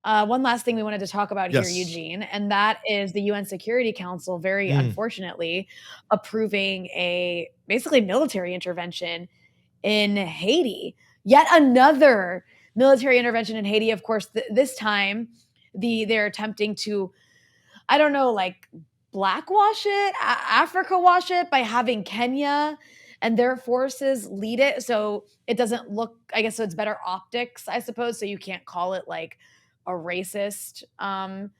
One last thing we wanted to talk about here, Yes. Eugene, and that is the UN Security Council, very Mm. unfortunately, approving a basically military intervention in Haiti. Yet another military intervention in Haiti. Of course, this time they're attempting to, I don't know, like blackwash it, Africa wash it by having Kenya and their forces lead it. So it doesn't look, I guess, so it's better optics, I suppose. So you can't call it like a racist. I'm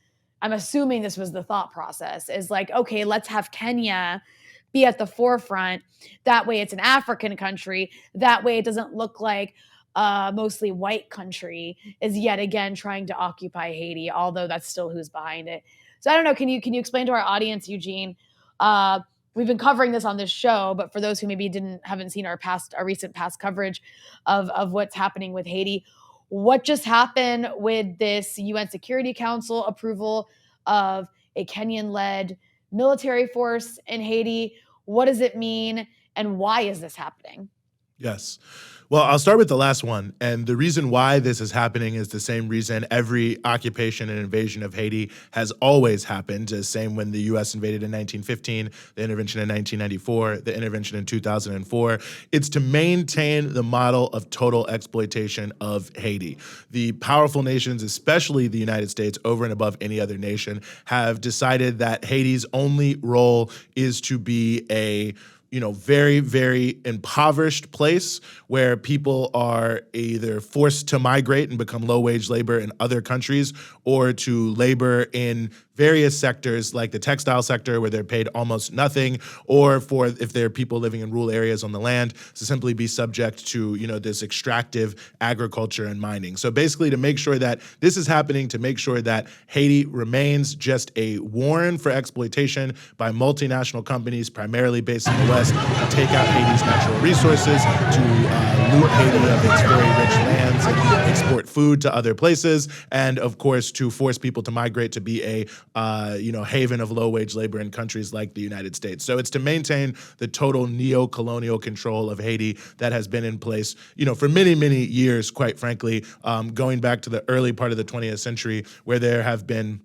assuming this was the thought process is like, okay, let's have Kenya be at the forefront. That way it's an African country. That way it doesn't look like a mostly white country is yet again trying to occupy Haiti, although that's still who's behind it. So I don't know. Can you explain to our audience, Eugene? Uh, we've been covering this on this show, but for those who maybe haven't seen our recent past coverage of what's happening with Haiti, what just happened with this UN Security Council approval of a Kenyan-led military force in Haiti? What does it mean, and why is this happening? Yes. Well, I'll start with the last one. And the reason why this is happening is the same reason every occupation and invasion of Haiti has always happened. The same when the US invaded in 1915, the intervention in 1994, the intervention in 2004. It's to maintain the model of total exploitation of Haiti. The powerful nations, especially the United States, over and above any other nation, have decided that Haiti's only role is to be a very, very impoverished place where people are either forced to migrate and become low-wage labor in other countries or to labor in various sectors like the textile sector where they're paid almost nothing, or for if there are people living in rural areas on the land to simply be subject to this extractive agriculture and mining. So basically to make sure that this is happening, to make sure that Haiti remains just a warren for exploitation by multinational companies primarily based in the West to take out Haiti's natural resources, to loot Haiti of its very rich lands and export food to other places, and of course to force people to migrate to be a haven of low-wage labor in countries like the United States. So it's to maintain the total neo-colonial control of Haiti that has been in place, for many, many years, quite frankly, going back to the early part of the 20th century, where there have been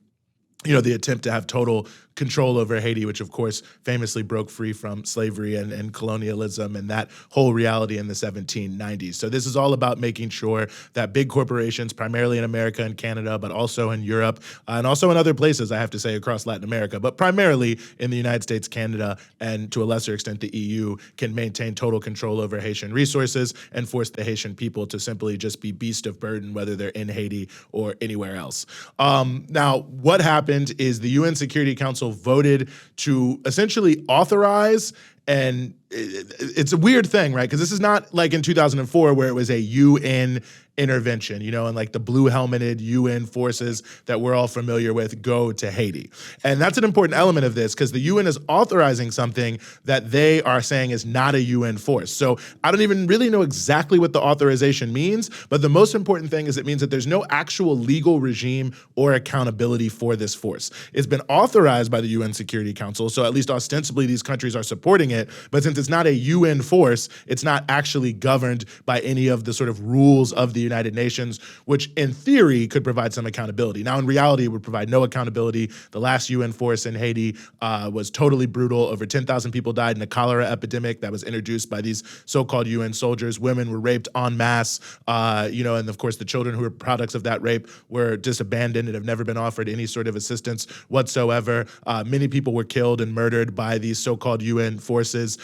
the attempt to have total control over Haiti, which of course famously broke free from slavery and colonialism and that whole reality in the 1790s. So this is all about making sure that big corporations, primarily in America and Canada, but also in Europe, and also in other places, I have to say, across Latin America, but primarily in the United States, Canada, and to a lesser extent the EU, can maintain total control over Haitian resources and force the Haitian people to simply just be beast of burden, whether they're in Haiti or anywhere else. Now, what happened is the UN Security Council voted to essentially authorize, and it's a weird thing, right? Because this is not like in 2004 where it was a UN intervention, and like the blue helmeted UN forces that we're all familiar with go to Haiti. And that's an important element of this because the UN is authorizing something that they are saying is not a UN force. So I don't even really know exactly what the authorization means, but the most important thing is it means that there's no actual legal regime or accountability for this force. It's been authorized by the UN Security Council, so at least ostensibly these countries are supporting it, but since it's not a UN force, it's not actually governed by any of the sort of rules of the United Nations, which in theory could provide some accountability. Now, in reality, it would provide no accountability. The last UN force in Haiti was totally brutal. Over 10,000 people died in a cholera epidemic that was introduced by these so-called UN soldiers. Women were raped en masse, and of course the children who were products of that rape were just abandoned and have never been offered any sort of assistance whatsoever. Many people were killed and murdered by these so-called UN forces.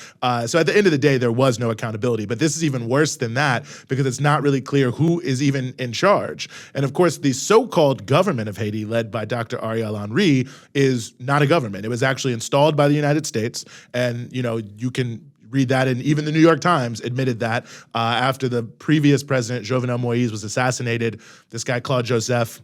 So at the end of the day, there was no accountability. But this is even worse than that because it's not really clear who is even in charge. And of course, the so-called government of Haiti, led by Dr. Ariel Henry, is not a government. It was actually installed by the United States. And, you can read that, and even the New York Times admitted that after the previous president, Jovenel Moïse, was assassinated, this guy, Claude Joseph,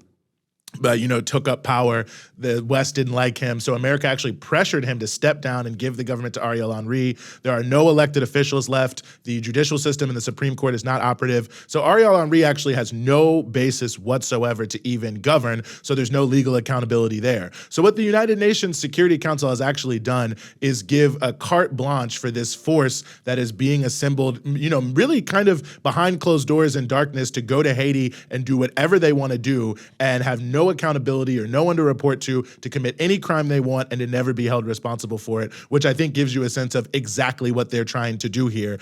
but took up power. The West didn't like him, so America actually pressured him to step down and give the government to Ariel Henry. There are no elected officials left. The judicial system and the Supreme Court is not operative. So Ariel Henry actually has no basis whatsoever to even govern, so there's no legal accountability there. So what the United Nations Security Council has actually done is give a carte blanche for this force that is being assembled, really kind of behind closed doors in darkness, to go to Haiti and do whatever they want to do and have no accountability or no one to report to commit any crime they want and to never be held responsible for it, which I think gives you a sense of exactly what they're trying to do here,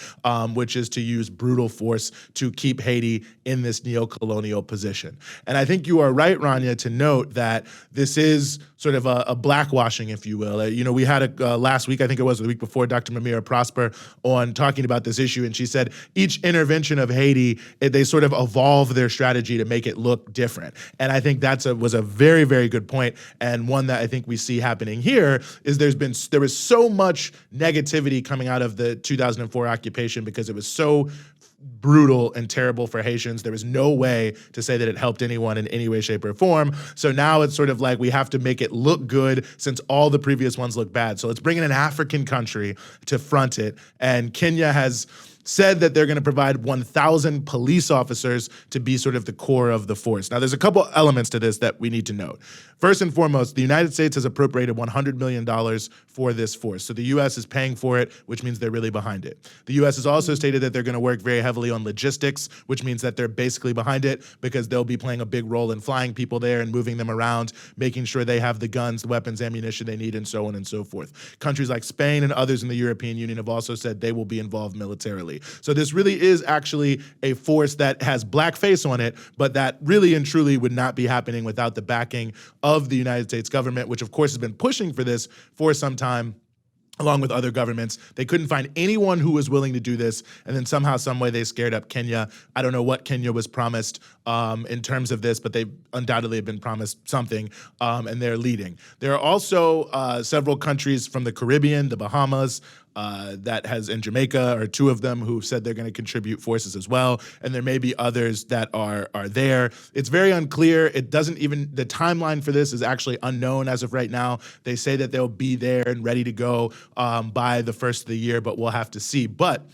which is to use brutal force to keep Haiti in this neo-colonial position. And I think you are right, Rania, to note that this is sort of a blackwashing, if you will. We had last week, I think it was the week before, Dr. Mamira Prosper on talking about this issue, and she said each intervention of Haiti, they sort of evolve their strategy to make it look different. And I think was a very, very good point, and one that I think we see happening here is there was so much negativity coming out of the 2004 occupation because it was so brutal and terrible for Haitians. There was no way to say that it helped anyone in any way, shape, or form. So now it's sort of like we have to make it look good since all the previous ones look bad. So let's bring in an African country to front it. And Kenya has said that they're going to provide 1,000 police officers to be sort of the core of the force. Now, there's a couple elements to this that we need to note. First and foremost, the United States has appropriated $100 million for this force. So the U.S. is paying for it, which means they're really behind it. The U.S. has also stated that they're going to work very heavily on logistics, which means that they're basically behind it because they'll be playing a big role in flying people there and moving them around, making sure they have the guns, the weapons, ammunition they need, and so on and so forth. Countries like Spain and others in the European Union have also said they will be involved militarily. So this really is actually a force that has black face on it, but that really and truly would not be happening without the backing of the United States government, which of course has been pushing for this for some time, along with other governments. They couldn't find anyone who was willing to do this, and then somehow, some way, they scared up Kenya. I don't know what Kenya was promised in terms of this, but they undoubtedly have been promised something, and they're leading. There are also several countries from the Caribbean, the Bahamas, and Jamaica are two of them who've said they're going to contribute forces as well, and there may be others that are there. It's very unclear. The timeline for this is actually unknown as of right now. They say that they'll be there and ready to go by the first of the year, but we'll have to see. But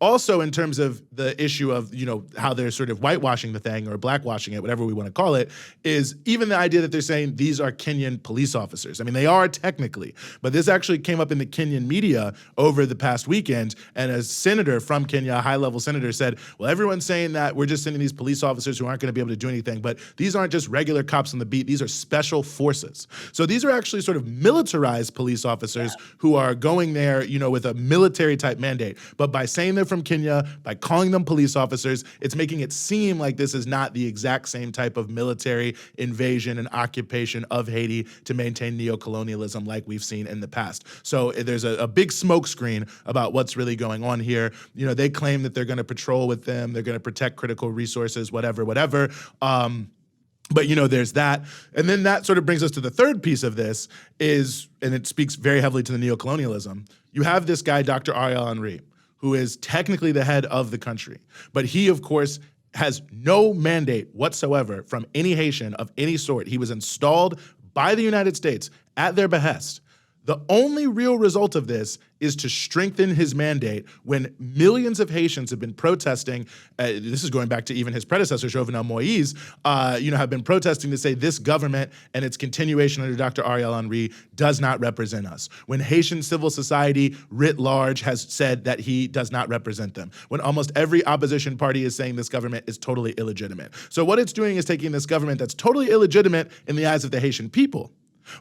also, in terms of the issue of, how they're sort of whitewashing the thing or blackwashing it, whatever we want to call it, is even the idea that they're saying these are Kenyan police officers. I mean, they are technically, but this actually came up in the Kenyan media over the past weekend, and a senator from Kenya, a high-level senator, said, well, everyone's saying that we're just sending these police officers who aren't going to be able to do anything, but these aren't just regular cops on the beat, these are special forces. So these are actually sort of militarized police officers who are going there, with a military-type mandate. But by saying they're from Kenya, by calling them police officers, it's making it seem like this is not the exact same type of military invasion and occupation of Haiti to maintain neocolonialism like we've seen in the past. So there's a big smokescreen about what's really going on here. They claim that they're going to patrol with them, they're going to protect critical resources, whatever. But there's that. And then that sort of brings us to the third piece of this and it speaks very heavily to the neocolonialism. You have this guy, Dr. Ariel Henry, who is technically the head of the country. But he, of course, has no mandate whatsoever from any Haitian of any sort. He was installed by the United States at their behest. The only real result of this is to strengthen his mandate when millions of Haitians have been protesting. This is going back to even his predecessor, Jovenel Moïse, have been protesting to say this government and its continuation under Dr. Ariel Henry does not represent us. When Haitian civil society writ large has said that he does not represent them. When almost every opposition party is saying this government is totally illegitimate. So what it's doing is taking this government that's totally illegitimate in the eyes of the Haitian people,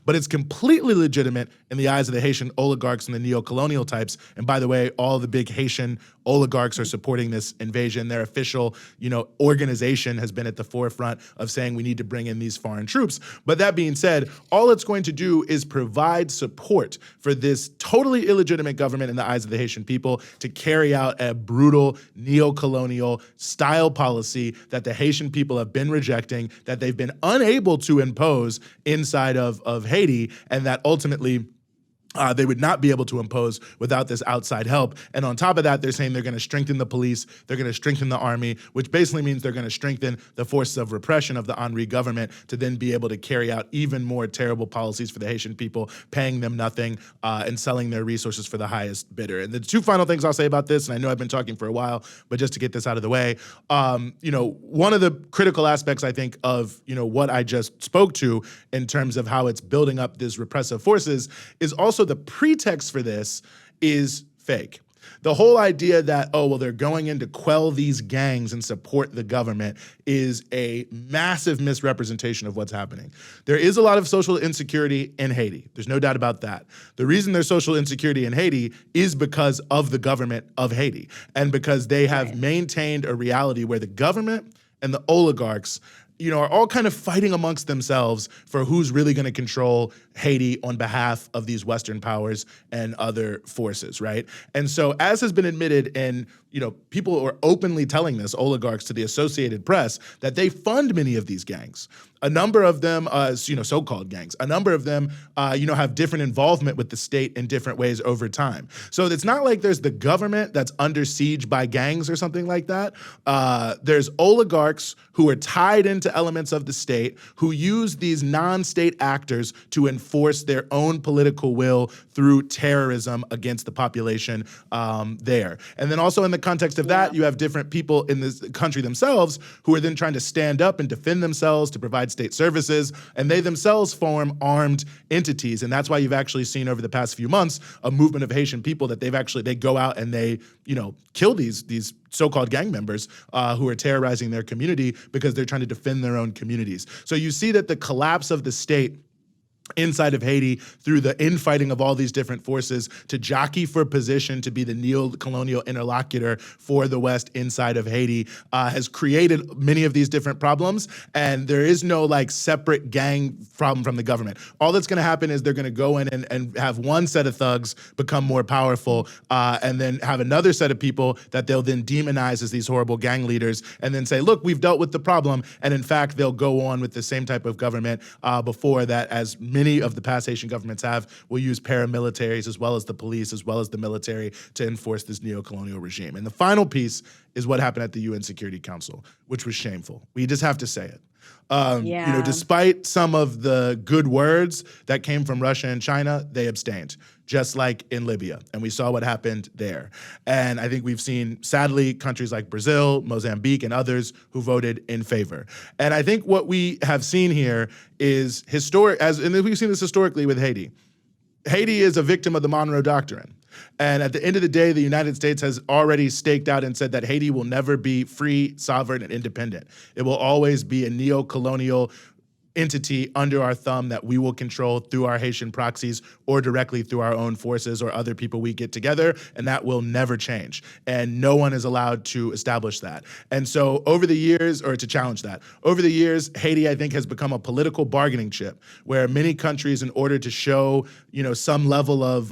but it's completely legitimate in the eyes of the Haitian oligarchs and the neo-colonial types. And by the way, all the big Haitian oligarchs are supporting this invasion. Their official, organization has been at the forefront of saying we need to bring in these foreign troops. But that being said, all it's going to do is provide support for this totally illegitimate government in the eyes of the Haitian people to carry out a brutal neo-colonial style policy that the Haitian people have been rejecting, that they've been unable to impose inside of Haiti, and that ultimately they would not be able to impose without this outside help. And on top of that, they're saying they're going to strengthen the police, they're going to strengthen the army, which basically means they're going to strengthen the forces of repression of the Henri government to then be able to carry out even more terrible policies for the Haitian people, paying them nothing and selling their resources for the highest bidder. And the two final things I'll say about this, and I know I've been talking for a while, but just to get this out of the way, one of the critical aspects, I think, of what I just spoke to in terms of how it's building up these repressive forces is also the pretext for this is fake. The whole idea that, they're going in to quell these gangs and support the government is a massive misrepresentation of what's happening. There is a lot of social insecurity in Haiti. There's no doubt about that. The reason there's social insecurity in Haiti is because of the government of Haiti and because they have maintained a reality where the government and the oligarchs are all kind of fighting amongst themselves for who's really going to control Haiti on behalf of these Western powers and other forces, right? And so, as has been admitted, and people are openly telling this, oligarchs to the Associated Press, that they fund many of these gangs. A number of them, so-called gangs, a number of them, have different involvement with the state in different ways over time. So it's not like there's the government that's under siege by gangs or something like that. There's oligarchs who are tied into elements of the state who use these non-state actors to enforce their own political will through terrorism against the population there. And then also in the context of that, you have different people in this country themselves who are then trying to stand up and defend themselves to provide state services, and they themselves form armed entities. And that's why you've actually seen over the past few months a movement of Haitian people that they go out and they, kill these so-called gang members who are terrorizing their community because they're trying to defend their own communities. So you see that the collapse of the state inside of Haiti through the infighting of all these different forces to jockey for position to be the neo-colonial interlocutor for the West inside of Haiti has created many of these different problems. And there is no separate gang problem from the government. All that's going to happen is they're going to go in and have one set of thugs become more powerful and then have another set of people that they'll then demonize as these horrible gang leaders and then say, look, we've dealt with the problem. And in fact, they'll go on with the same type of government before that, as many of the past Haitian governments will use paramilitaries as well as the police, as well as the military to enforce this neo-colonial regime. And the final piece is what happened at the UN Security Council, which was shameful. We just have to say it. Despite some of the good words that came from Russia and China, they abstained, just like in Libya. And we saw what happened there. And I think we've seen, sadly, countries like Brazil, Mozambique, and others who voted in favor. And I think what we have seen here is and we've seen this historically with Haiti. Haiti is a victim of the Monroe Doctrine. And at the end of the day, the United States has already staked out and said that Haiti will never be free, sovereign, and independent. It will always be a neo-colonial entity under our thumb that we will control through our Haitian proxies or directly through our own forces or other people we get together, and that will never change. And no one is allowed to establish that. And so over the years, or to challenge that, over the years, Haiti, I think, has become a political bargaining chip where many countries, in order to show, some level of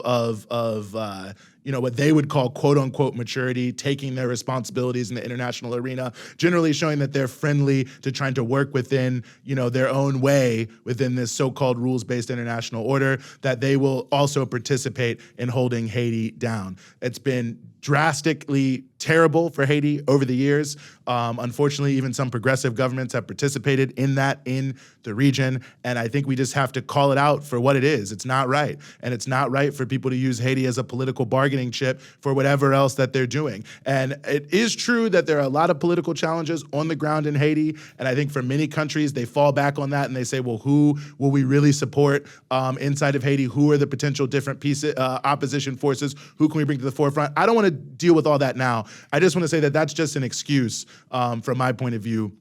what they would call quote unquote maturity, taking their responsibilities in the international arena, generally showing that they're friendly to trying to work within, their own way within this so-called rules-based international order, that they will also participate in holding Haiti down. It's been drastically terrible for Haiti over the years. Unfortunately, even some progressive governments have participated in that in the region. And I think we just have to call it out for what it is. It's not right. And it's not right for people to use Haiti as a political bargaining chip for whatever else that they're doing. And it is true that there are a lot of political challenges on the ground in Haiti. And I think for many countries, they fall back on that and they say, well, who will we really support inside of Haiti? Who are the potential different opposition forces? Who can we bring to the forefront? I don't want to deal with all that now. I just want to say that that's just an excuse from my point of view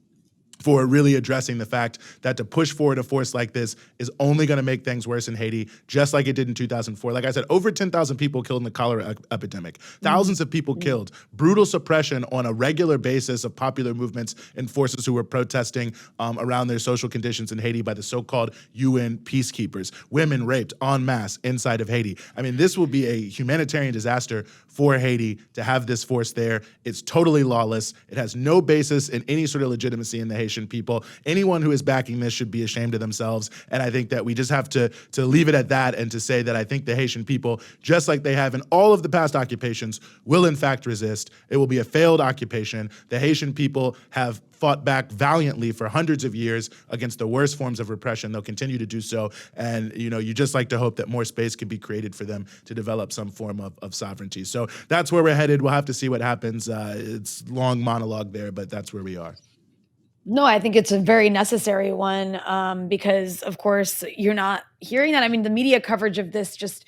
for really addressing the fact that to push forward a force like this is only going to make things worse in Haiti, just like it did in 2004. Like I said, over 10,000 people killed in the cholera epidemic, thousands of people killed, brutal suppression on a regular basis of popular movements and forces who were protesting around their social conditions in Haiti by the so-called UN peacekeepers, women raped en masse inside of Haiti. I mean, this will be a humanitarian disaster for Haiti to have this force there. It's totally lawless. It has no basis in any sort of legitimacy in the Haitian people. Anyone who is backing this should be ashamed of themselves. And I think that we just have to leave it at that and to say that I think the Haitian people, just like they have in all of the past occupations, will in fact resist. It will be a failed occupation. The Haitian people have fought back valiantly for hundreds of years against the worst forms of repression. They'll continue to do so. And, you just like to hope that more space can be created for them to develop some form of sovereignty. So that's where we're headed. We'll have to see what happens. It's long monologue there, but that's where we are. No, I think it's a very necessary one, because, of course, you're not hearing that. I mean, the media coverage of this just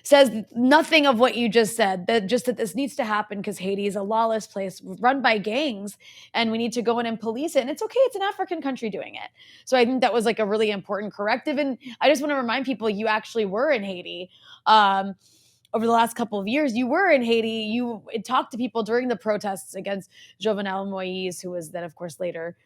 says nothing of what you just said, that this needs to happen because Haiti is a lawless place run by gangs, and we need to go in and police it. And it's okay, it's an African country doing it. So I think that was like a really important corrective. And I just want to remind people, you actually were in Haiti. Over the last couple of years, you were in Haiti. You talked to people during the protests against Jovenel Moise, who was then, of course, later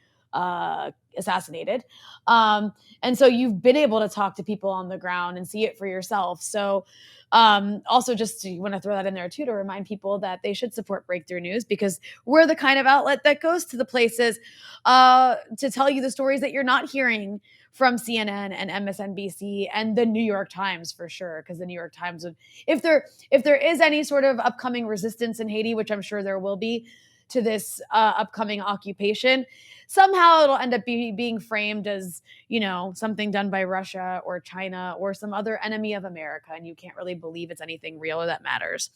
assassinated. And so you've been able to talk to people on the ground and see it for yourself. So also, just want to throw that in there too, to remind people that they should support Breakthrough News, because we're the kind of outlet that goes to the places to tell you the stories that you're not hearing from CNN and MSNBC and the New York Times, for sure. Because the New York Times would, if there is any sort of upcoming resistance in Haiti, which I'm sure there will be, to this upcoming occupation, somehow it'll end up being framed as, something done by Russia or China or some other enemy of America. And you can't really believe it's anything real or that matters.